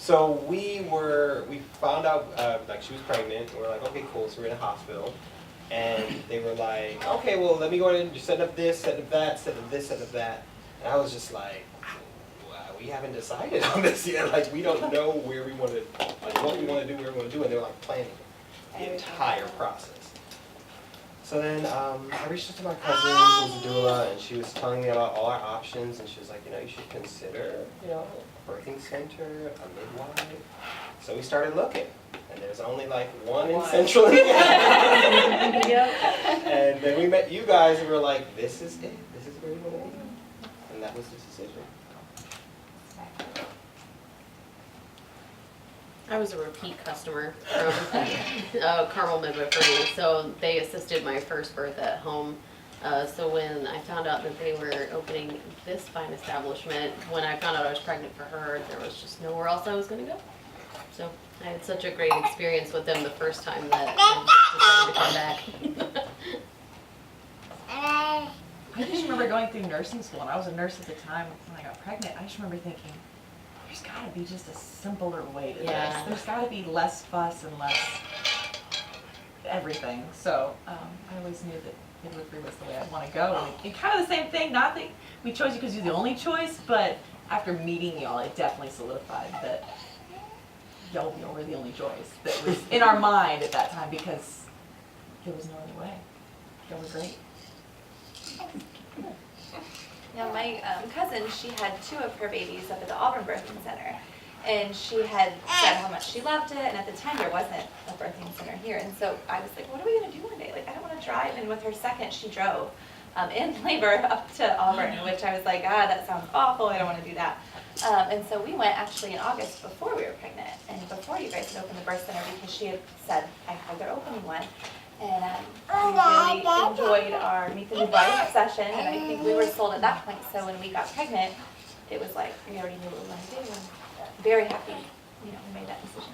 So we found out like she was pregnant. And we're like, okay, cool. So we're in a hospital, and they were like, okay, well, let me go ahead and just set up this, set up that, set up this, set up that. And I was just like, wow, we haven't decided on this yet. Like, we don't know where we want to, like, what we want to do, where we want to do, and they're like planning the entire process. So then I reached out to my cousin who's a doula, and she was telling me about all our options, and she was like, you know, you should consider, you know, a birthing center, a midwife. So we started looking, and there's only like one in Central Indiana. And then we met you guys, and we were like, this is it. This is where we want to be. And that was the decision. I was a repeat customer from Carmel Midwifery, so they assisted my first birth at home. So when I found out that they were opening this fine establishment, when I found out I was pregnant for her, there was just nowhere else I was going to go. So I had such a great experience with them the first time that I decided to come back. I just remember going through nursing school, and I was a nurse at the time when I got pregnant. I just remember thinking, there's got to be just a simpler way to this. There's got to be less fuss and less everything. So I always knew that midwifery was the way I'd want to go. And kind of the same thing, not that we chose you because you're the only choice, but after meeting y'all, it definitely solidified that y'all were the only choice that was in our mind at that time, because there was no other way. Y'all were great. Now my cousin, she had 2 of her babies up at the Auburn Birthing Center, and she had said how much she loved it, and at the time there wasn't a birthing center here, and so I was like, what are we going to do one day? Like, I don't want to drive, and with her second, she drove in labor up to Auburn, which I was like, that sounds awful, I don't want to do that. And so we went actually in August before we were pregnant, and before you guys had opened the birth center, because she had said, I heard they're opening one. And we really enjoyed our Meet the Midwife session, and I think we were sold at that point. So when we got pregnant, it was like we already knew what we wanted to do, and very happy, you know, we made that decision.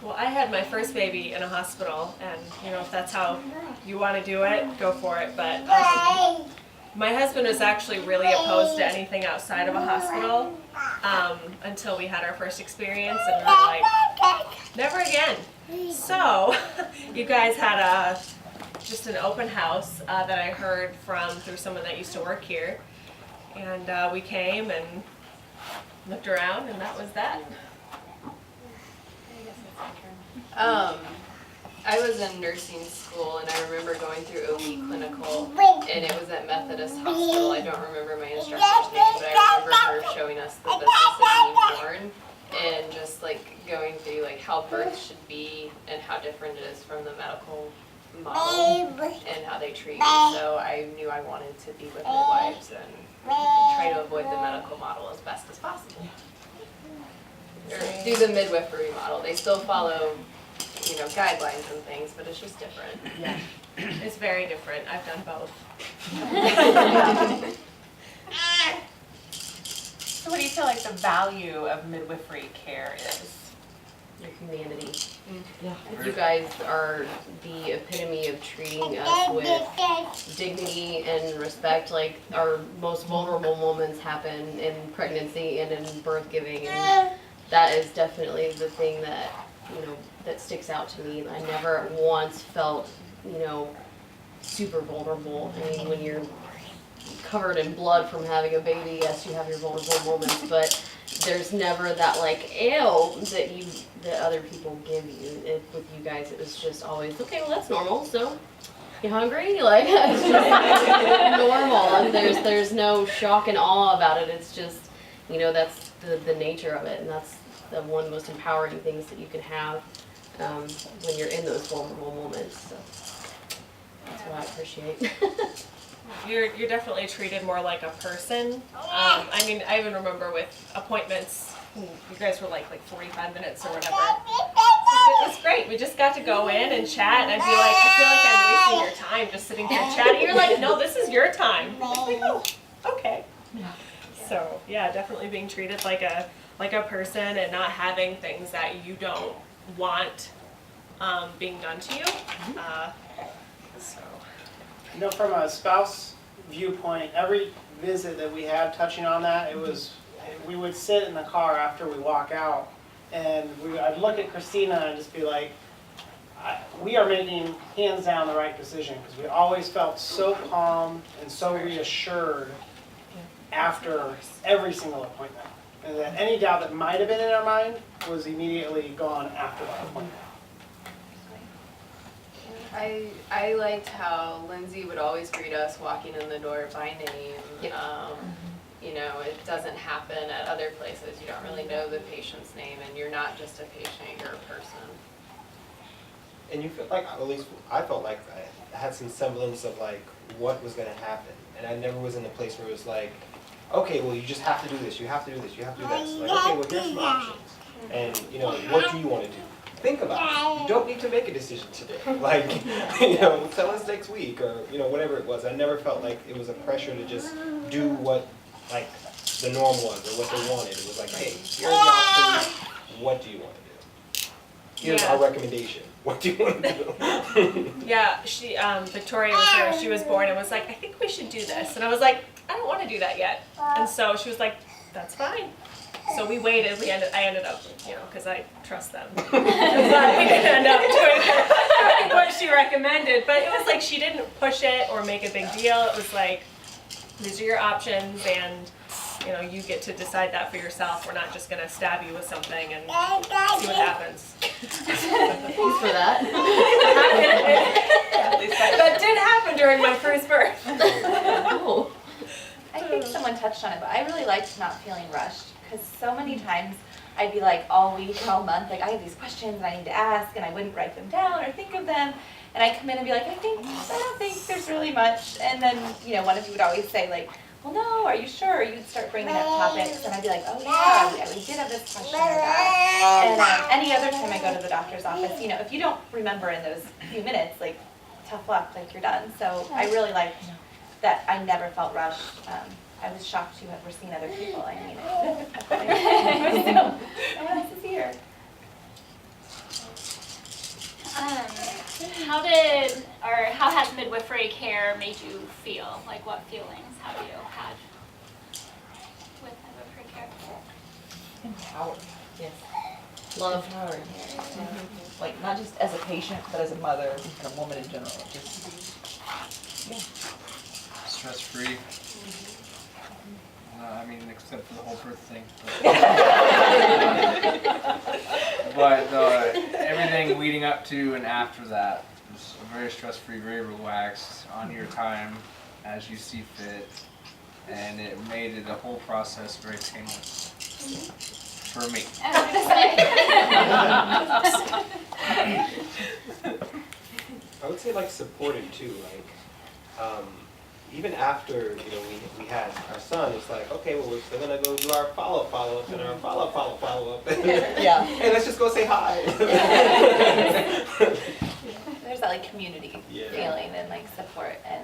Well, I had my first baby in a hospital, and you know, if that's how you want to do it, go for it. But my husband was actually really opposed to anything outside of a hospital until we had our first experience, and we were like, never again. So, you guys had just an open house that I heard through someone that used to work here, and we came and looked around, and that was that. I was in nursing school, and I remember going through OB clinical, and it was at Methodist Hospital. I don't remember my instructor's name, but I remember her showing us the business of being born, and just like going through like how birth should be and how different it is from the medical model and how they treat you. So I knew I wanted to be with midwives and try to avoid the medical model as best as possible. Or do the midwifery model. They still follow, you know, guidelines and things, but it's just different. Yeah, it's very different. I've done both. So what do you feel like the value of midwifery care is? Your humanity. Yeah. You guys are the epitome of treating us with dignity and respect. Like, our most vulnerable moments happen in pregnancy and in birth giving, and that is definitely the thing that, you know, that sticks out to me. I never once felt, you know, super vulnerable. I mean, when you're covered in blood from having a baby, yes, you have your vulnerable moments, but there's never that like ew that other people give you. With you guys, it was just always, okay, well, that's normal, so you hungry? Like, it's just normal, and there's no shock and awe about it. It's just, you know, that's the nature of it, and that's the one most empowering things that you can have when you're in those vulnerable moments. So that's what I appreciate. You're definitely treated more like a person. I mean, I even remember with appointments, you guys were like 45 minutes or whatever. It was great. We just got to go in and chat, and I'd be like, I feel like I'm wasting your time just sitting here chatting. You're like, no, this is your time. I'm like, oh, okay. So yeah, definitely being treated like a person and not having things that you don't want being done to you. So. You know, from a spouse viewpoint, every visit that we had touching on that, it was we would sit in the car after we walk out, and I'd look at Christina and just be like, we are making hands down the right decision, because we always felt so calm and so reassured after every single appointment. And that any doubt that might have been in our mind was immediately gone after that appointment. I liked how Lindsay would always greet us walking in the door by name. Yep. You know, it doesn't happen at other places. You don't really know the patient's name, and you're not just a patient, you're a person. And you feel like, at least I felt like I had some semblance of like what was gonna happen. And I never was in a place where it was like, okay, well you just have to do this, you have to do this, you have to do this. Like, okay, well here's some options. And you know, what do you wanna do? Think about it. You don't need to make a decision today. Like, you know, tell us next week or, you know, whatever it was. I never felt like it was a pressure to just do what like the norm was or what they wanted. It was like, hey, here's the options. What do you want to do? Here's our recommendation. What do you want to do? Yeah, she, Victoria was here, she was born and was like, I think we should do this. And I was like, I don't want to do that yet. And so she was like, that's fine. So we waited, I ended up, you know, because I trust them. But we didn't end up doing what she recommended. But it was like she didn't push it or make a big deal. It was like, these are your options and, you know, you get to decide that for yourself. We're not just going to stab you with something and see what happens. Thanks for that. That did happen during my first birth. Cool. I think someone touched on it, but I really liked not feeling rushed, because so many times I'd be like all week and all month, like I have these questions and I need to ask, and I wouldn't write them down or think of them, and I'd come in and be like, I don't think there's really much, and then, you know, one of you would always say like, well, no, are you sure? You'd start bringing up topics, and I'd be like, oh yeah, we did have this question or that. And any other time I go to the doctor's office, you know, if you don't remember in those few minutes, like, tough luck, like you're done. So I really liked that I never felt rushed. I was shocked to have seen other people. I mean, so, nice to see her. How has midwifery care made you feel? Like, what feelings have you had with midwifery care? Empowered. Yes. Love. Empowered. Mm-hmm. Like, not just as a patient, but as a mother and a woman in general. Just, yeah. Stress-free. I mean, except for the whole birth thing. But everything leading up to and after that was very stress-free, very relaxed, on your time, as you see fit, and it made it, the whole process very painless for me. I would say like supported too, like even after, you know, we had our son, it's like, okay, well, we're still gonna go do our follow-up and our follow-up. Yeah. Hey, let's just go say hi. There's that like community Yeah. feeling and like support, and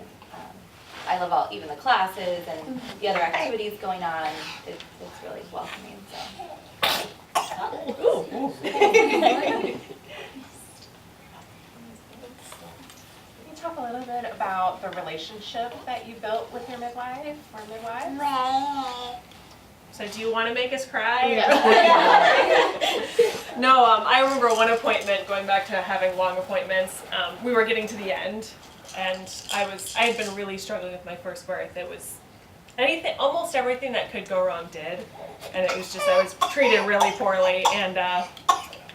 I love even the classes and the other activities going on. It's really welcoming. Can you talk a little bit about the relationship that you built with your midwife or midwife? So do you want to make us cry? Yeah. No, I remember one appointment, going back to having long appointments, we were getting to the end, and I had been really struggling with my first birth. It was almost everything that could go wrong did, and it was just, I was treated really poorly, and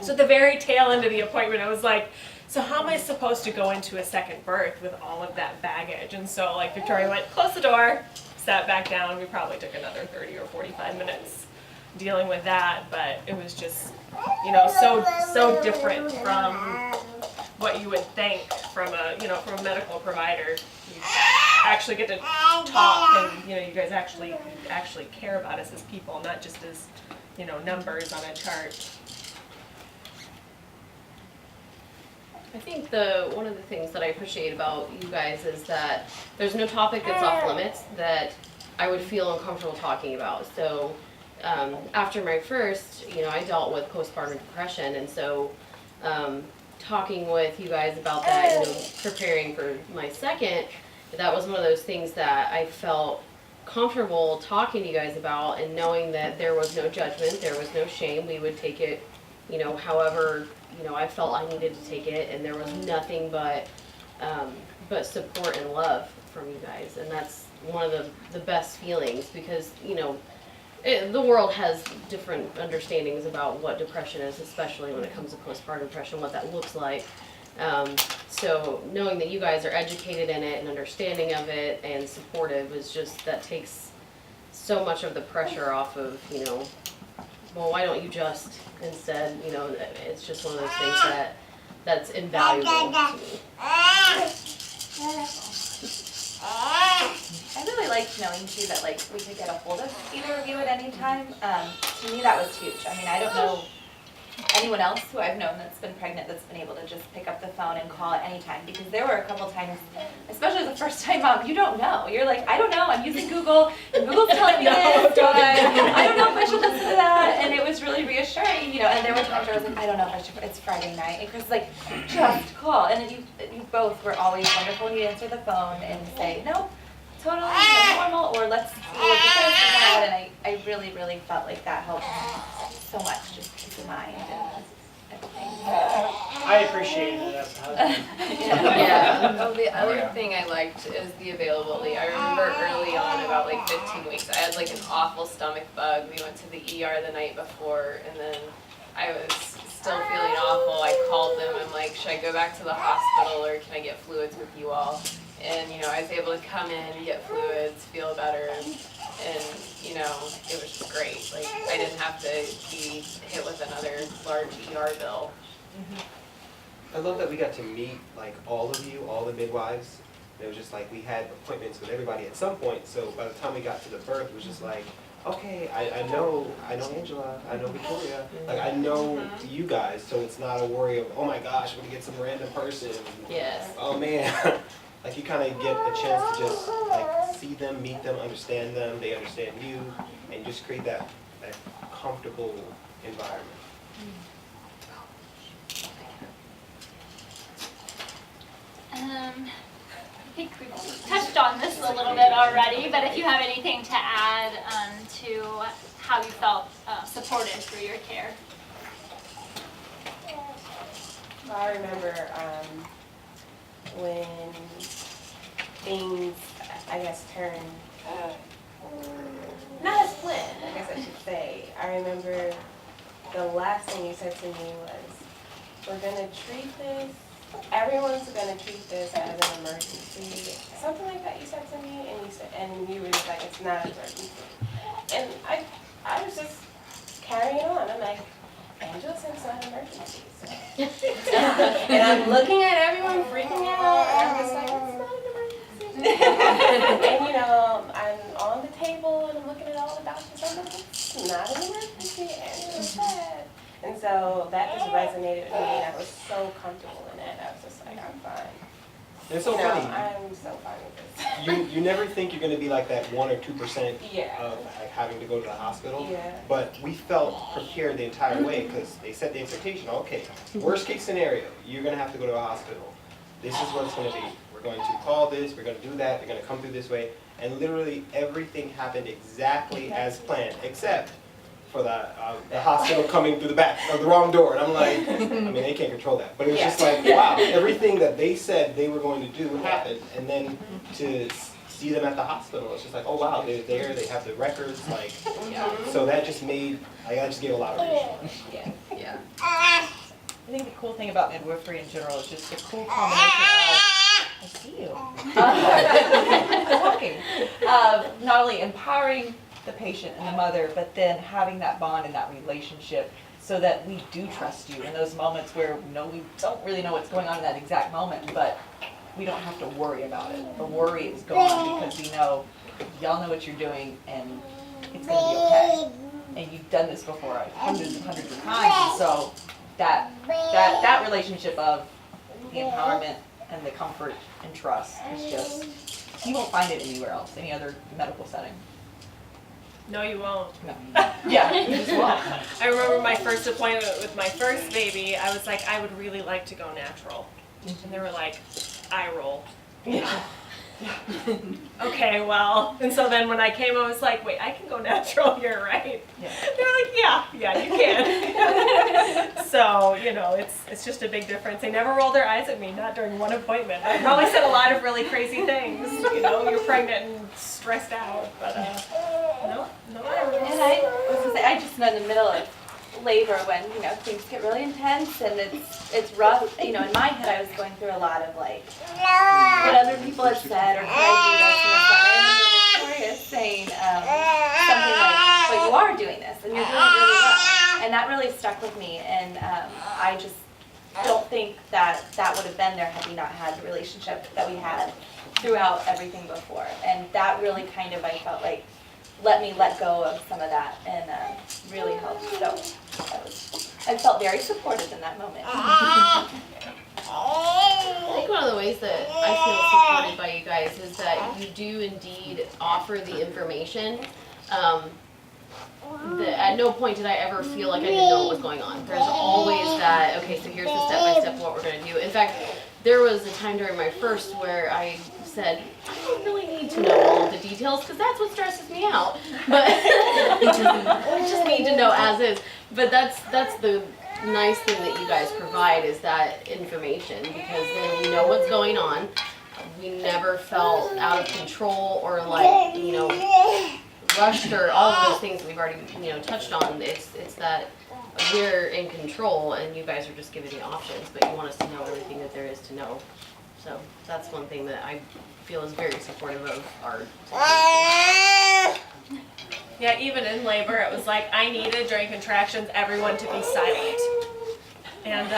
so at the very tail end of the appointment, I was like, so how am I supposed to go into a second birth with all of that baggage? And so like Victoria went, close the door, sat back down. We probably took another 30 or 45 minutes dealing with that, but it was just, you know, so different from what you would think from a medical provider. You actually get to talk, and you know, you guys actually care about us as people, not just as, you know, numbers on a chart. I think one of the things that I appreciate about you guys is that there's no topic that's off limits that I would feel uncomfortable talking about. So after my first, you know, I dealt with postpartum depression, and so talking with you guys about that, you know, preparing for my second, that was one of those things that I felt comfortable talking to you guys about, and knowing that there was no judgment, there was no shame. We would take it, however, I felt I needed to take it, and there was nothing but support and love from you guys. And that's one of the best feelings, because, the world has different understandings about what depression is, especially when it comes to postpartum depression, what that looks like. So knowing that you guys are educated in it and understanding of it and supportive is just, that takes so much of the pressure off of, well, why don't you just instead, it's just one of those things that's invaluable to me. I really liked knowing too that like we could get a hold of either of you at any time. To me that was huge. I mean, I don't know anyone else who I've known that's been pregnant that's been able to just pick up the phone and call at any time, because there were a couple times, especially the first time mom, you don't know. You're like, I don't know, I'm using Google, and Google's telling me this, so I don't know if I should listen to that, and it was really reassuring, and there were times where I was like, I don't know if I should, it's Friday night, and Chris was like, just call, and then you both were always wonderful, and you answer the phone and say, no, totally normal, or let's look at this and that, and I really, really felt like that helped so much, just peace of mind and everything. I appreciated it as a husband. Yeah. Oh, the other yeah. thing I liked is the availability. I remember early on, about like 15 weeks, I had like an awful stomach bug. We went to the ER the night before, and then I was still feeling awful. I called them. I'm like, should I go back to the hospital, or can I get fluids with you all? And I was able to come in, get fluids, feel better, and it was just great. Like, I didn't have to be hit with another large ER bill. I love that we got to meet like all of you, all the midwives. It was just like we had appointments with everybody at some point. So by the time we got to the birth, it was just like, okay, I know Angela, I know Victoria, like I know you guys. So it's not a worry of, oh my gosh, I'm gonna get some random person. Yes. Oh man. Like you kind of get a chance to just like see them, meet them, understand them. They understand you, and just create that comfortable environment. I think we've touched on this a little bit already, but if you have anything to add to how you felt supported through your care. I remember when things, I guess, turned not as planned, I guess I should say. I remember the last thing you said to me was, we're going to treat this, everyone's going to treat this as an emergency. Something like that you said to me, and you were just like, it's not an emergency. And I was just carrying on. I'm like, Angela said it's not an emergency. So. And I'm looking at everyone freaking out, and I'm just like, it's not an emergency. And I'm on the table and I'm looking at all the doctors. I'm like, it's not an emergency. Angela said. And so that just resonated with me, and I was so comfortable in it. I was just like, I'm fine. It's so funny. I'm so fine with this. You never think you're going to be like that 1 or 2% Yeah. of like having to go to the hospital. Yeah. But we felt prepared the entire way because they set the expectation. Okay, worst case scenario, you're going to have to go to a hospital. This is what it's going to be. We're going to call this. We're going to do that. They're going to come through this way. And literally everything happened exactly as planned, except for the hospital coming through the back of the wrong door. And I'm like, I mean, they can't control that. But it was just like, wow, everything that they said they were going to do happened. And then to see them at the hospital, it's just like, oh wow, they're there, they have the records, like, so that just made, I just gave a lot of reassurance. Yeah. I think the cool thing about midwifery in general is just the cool combination of, I see you, talking, of not only empowering the patient and the mother, but then having that bond and that relationship so that we do trust you in those moments where we don't really know what's going on in that exact moment, but we don't have to worry about it. The worry is gone because we know y'all know what you're doing and it's going to be okay. And you've done this before hundreds and hundreds of times, and so that relationship of the empowerment and the comfort and trust is just, you won't find it anywhere else, any other medical setting. No, you won't. No. Yeah, you just won't. I remember my first appointment with my first baby, I was like, I would really like to go natural. And they were like, eye roll. Yeah. Okay, well, and so then when I came, I was like, wait, I can go natural here, right? Yeah. They're like, yeah, you can. So, you know, it's just a big difference. They never rolled their eyes at me, not during one appointment. I probably said a lot of really crazy things, you know, you're pregnant and stressed out, but no. And I was gonna say, I just know in the middle of labor when, you know, things get really intense and it's rough. You know, in my head I was going through a lot of like what other people had said or could I do this and this. And I remember Victoria saying something like, but you are doing this and you're doing it really well. And that really stuck with me, and I just don't think that would have been there had we not had the relationship that we had throughout everything before. And that really kind of, I felt like, let me let go of some of that and really helped. So I felt very supported in that moment. I think one of the ways that I feel supported by you guys is that you do indeed offer the information. At no point did I ever feel like I didn't know what was going on. There's always that, okay, so here's the step-by-step what we're going to do. In fact, there was a time during my first where I said, I don't really need to know all of the details because that's what stresses me out. But I just need to know as is. But that's the nice thing that you guys provide is that information, because then we know what's going on. We never felt out of control or like, you know, rushed or all of those things that we've already, you know, touched on. It's that we're in control and you guys are just giving the options, but you want us to know everything that there is to know. So that's one thing that I feel is very supportive of our situation. Yeah, even in labor, it was like I needed during contractions everyone to be silent. And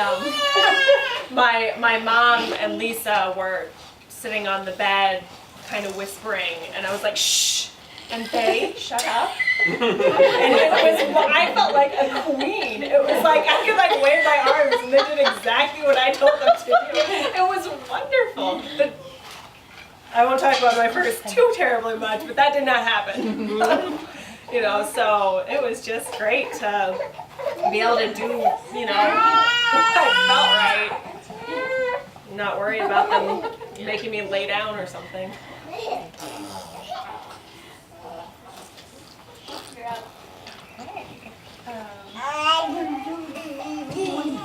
my mom and Lisa were sitting on the bed, kind of whispering, and I was like, shh. And they shut up. And I felt like a queen. It was like I could like wave my arms and they did exactly what I told them to do. It was wonderful. I won't talk about my first too terribly much, but that did not happen. You know, so it was just great to be able to do, you know, what I felt right. Not worried about them making me lay down or something.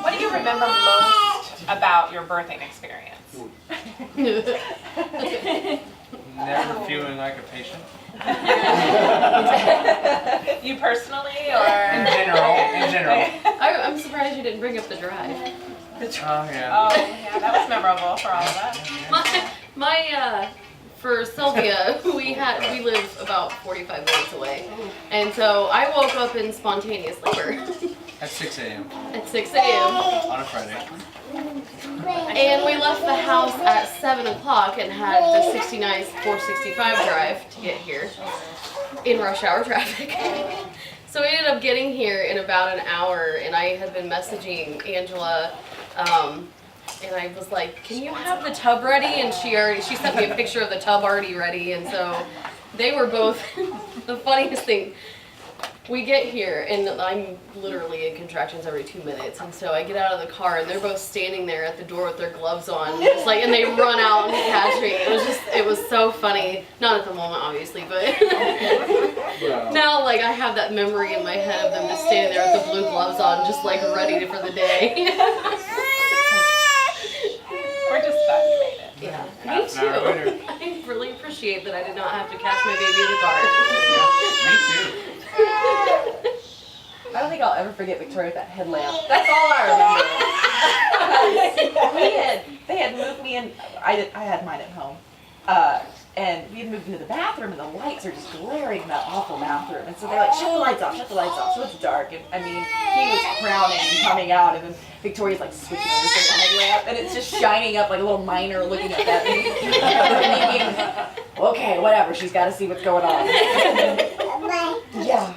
What do you remember most about your birthing experience? Never feeling like a patient. You personally, or? In general. I'm surprised you didn't bring up the drive. Oh yeah. Oh yeah, that was memorable for all of us. For Sylvia, we live about 45 minutes away, and so I woke up in spontaneous labor. At 6 a.m. At 6 a.m. on a Friday. And we left the house at 7 o'clock and had the 69 465 drive to get here in rush hour traffic. So we ended up getting here in about an hour, and I had been messaging Angela, and I was like, can you have the tub ready? And she sent me a picture of the tub already ready, and so they were both, the funniest thing, we get here, and I'm literally in contractions every 2 minutes, and so I get out of the car, and they're both standing there at the door with their gloves on, just like, and they run out and catch me. It was so funny. Not at the moment, obviously, but now, like, I have that memory in my head of them just standing there with the blue gloves on, just like ready for the day. We're just glad you made it. Yeah, me Half an hour later. too. I really appreciate that I did not have to catch my baby in the car. Yeah, me too. I don't think I'll ever forget Victoria with that headlamp. That's all I remember. They had moved me in. I had mine at home, and we had moved into the bathroom, and the lights are just glaring in that awful bathroom. And so they're like, "Shut the lights off! Shut the lights off!" So it's dark, and I mean, he was crowning and coming out, and then Victoria's like switching over to the headlamp, and it's just shining up like a little miner looking at that. And thinking, okay, whatever. She's got to see what's going on. Yeah.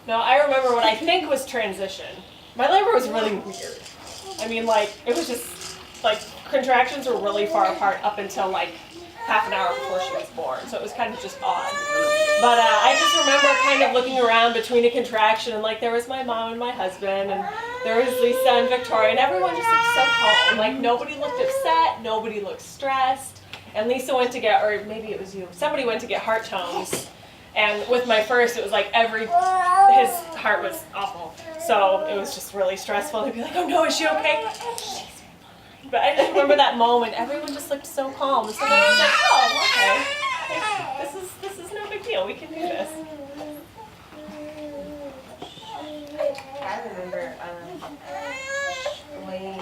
No, I remember what I think was transition. My labor was really weird. I mean, like, it was just, like, contractions were really far apart up until, like, half an hour before she was born, so it was kind of just odd. But I just remember kind of looking around between a contraction, and, like, there was my mom and my husband, and there was Lisa and Victoria, and everyone just looked so calm. Like, nobody looked upset, nobody looked stressed. and Lisa went to get, or maybe it was you, somebody went to get heart tones. And with my first, it was like his heart was awful. So it was just really stressful. They'd be like, oh no, is she okay? But I just remember that moment. Everyone just looked so calm. So then I was like, oh, okay. This is no big deal. We can do this. I remember laying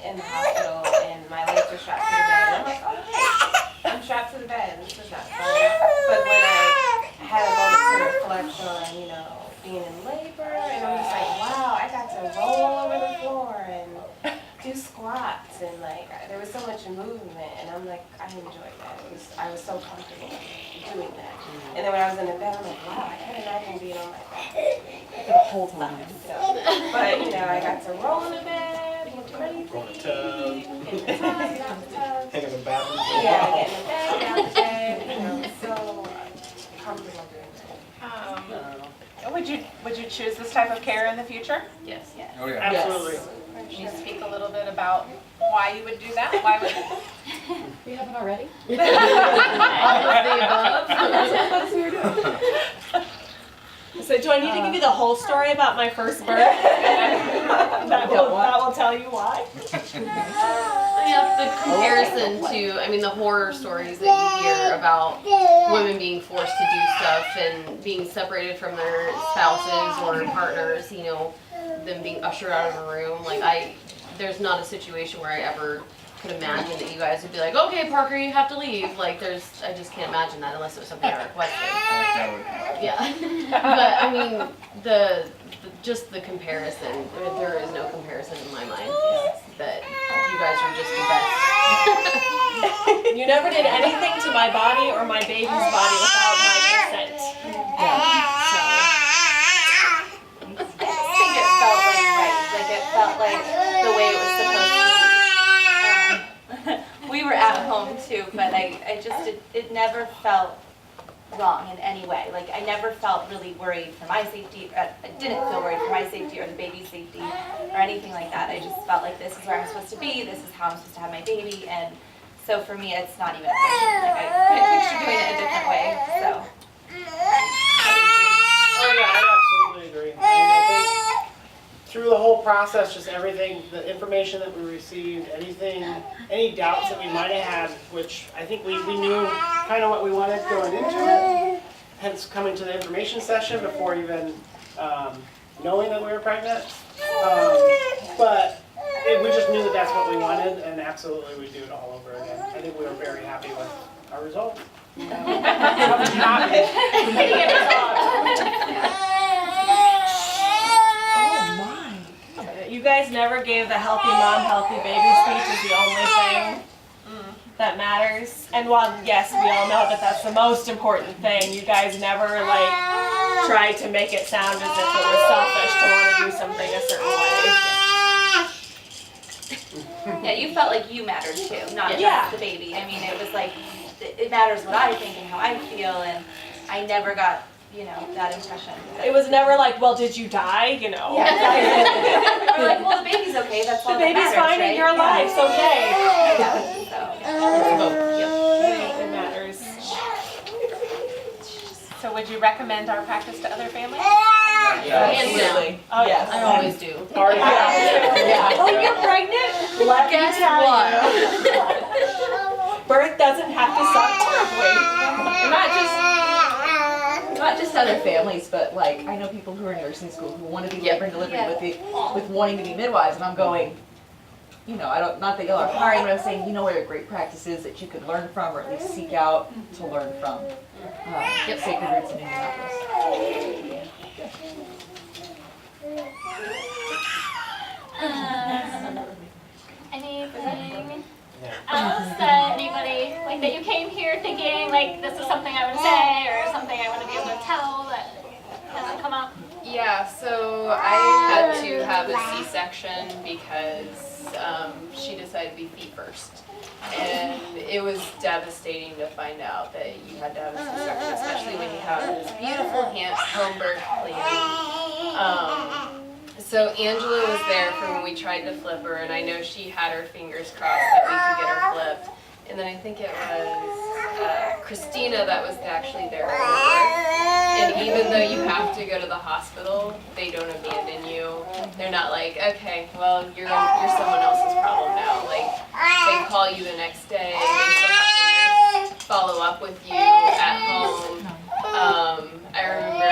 in the hospital and my legs were strapped to the bed. And I'm like, okay, I'm strapped to the bed. This is not fun. But when I had a moment to reflect on, you know, being in labor, and I'm just like, wow, I got to roll all over the floor and do squats, and like there was so much movement, and I'm like, I enjoyed that. I was so comfortable doing that. And then when I was in the bed, I'm like, wow, I can't imagine being on my back the whole time. So, but you know, I got to roll in the bed, go crazy, Go in the tub. get in the tub, get out the tub. Hang in the bathroom. Yeah, get in the bed, get out the bed. You know, so comfortable doing that. Would you choose this type of care in the future? Yes. Oh, yeah. Absolutely. Can you speak a little bit about why you would do that? Why would We haven't already? So do I need to give you the whole story about my first birth? that will tell you why. Yeah, the comparison to, I mean, the horror stories that you hear about women being forced to do stuff and being separated from their spouses or partners, you know, them being ushered out of a room. Like, there's not a situation where I ever could imagine that you guys would be like, okay, Parker, you have to leave. Like, I just can't imagine that unless it was something I requested. That would happen. Yeah. But, I mean, just the comparison, there is no comparison in my mind. That you guys are just the best. You never did anything to my body or my baby's body without my consent. I think it felt like right. Like it felt like the way it was supposed to be. We were at home too, but it never felt wrong in any way. Like I never felt really worried for my safety. I didn't feel worried for my safety or the baby's safety or anything like that. I just felt like this is where I'm supposed to be. This is how I'm supposed to have my baby. And so for me, it's not even a question. Like I couldn't picture doing it a different way. So. Oh yeah, I absolutely agree. I mean, I think through the whole process, just everything, the information that we received, any doubts that we might have had, which I think we knew kind of what we wanted going into it, hence coming to the information session before even knowing that we were pregnant. But we just knew that that's what we wanted, and absolutely we'd do it all over again. I think we were very happy with our results. You guys never gave the healthy mom, healthy baby speech is the only thing that matters. And while, yes, we all know that that's the most important thing, you guys never, tried to make it sound as if it was selfish to want to do something a certain way. Yeah, you felt like you mattered too, not just the baby. I mean, it was like, it matters what I think and how I feel, and I never got, that impression. It was never like, well, did you die, Yeah, exactly. We're like, well, the baby's okay, that's all The that baby's matters, fine right? and you're alive, so okay. It matters. So would you recommend our practice to other families? Hands down. Oh, Yes. I always do. Yeah. Oh, you're pregnant? Let me Guess tell what? you. Birth doesn't have to suck horribly. Not just other families, but like I know people who are in nursing school who want to be labor and delivery with wanting to be midwives, and I'm going, not that y'all are hiring, but I'm saying, what are great practices that you could learn from, or at least seek out to learn from. Sacred Roots in Indianapolis. Anything else that anybody, that you came here thinking, this is something I would say, or something I want to be able to tell that hasn't come up? Yeah, so I had to have a C-section because she decided to be feet first. And it was devastating to find out that you had to have a C-section, especially when you have this beautiful home birth plan. So Angela was there for when we tried to flip her, and I know she had her fingers crossed that we could get her flipped. and then I think it was Christina that was actually there for birth. And even though you have to go to the hospital, they don't abandon you. They're not like, okay, well, you're someone else's problem now. Like, they call you the next day, and they still have to follow up with you at home. I remember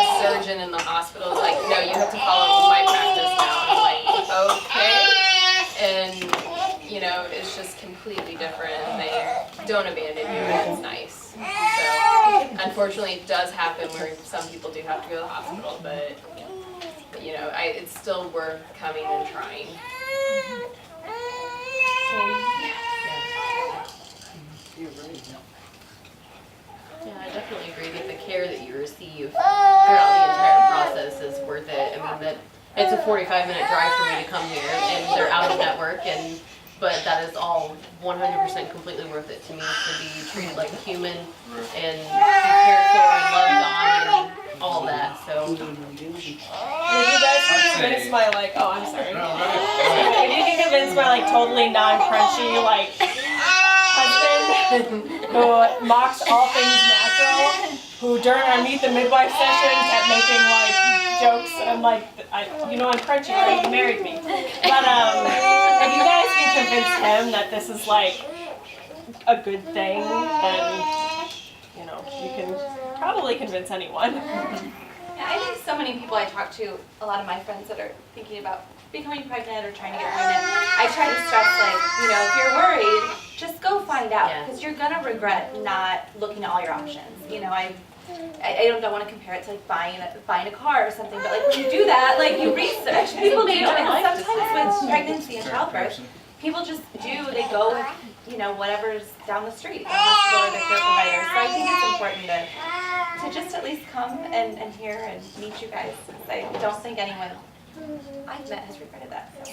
the surgeon in the hospital was like, no, you have to follow my practice now. And I'm like, okay. And, you know, it's just completely different, and they don't abandon you, and it's nice. So, unfortunately, it does happen where some people do have to go to the hospital, but, you know, it's still worth coming and trying. Yeah, I definitely agree that the care that you receive throughout the entire process is worth it. I mean, that it's a 45-minute drive for me to come here, and they're out of network, but that is all 100% completely worth it to me to be treated like a human and be cared for and loved on and all that. So. If you guys can convince my I'm sorry. If you can convince my totally non-crunchy husband who mocks all things natural, who during our Meet the Midwife session kept making jokes, and I'm like, I'm crunchy, right? You married me. But if you guys can convince him that this is a good thing, then you can probably convince anyone. Yeah, I think so many people I talk to, a lot of my friends that are thinking about becoming pregnant or trying to get pregnant, I try to stress if you're worried, just go find out, because you're gonna regret not looking at all your options. I don't want to compare it to buying a car or something, but when you do that, you research. People do, and sometimes with pregnancy and childbirth, people just do. They go with whatever's down the street, the hospital or the care provider. So I think it's important to just at least come and hear and meet you guys. I don't think anyone I've met has regretted that. So,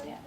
yeah.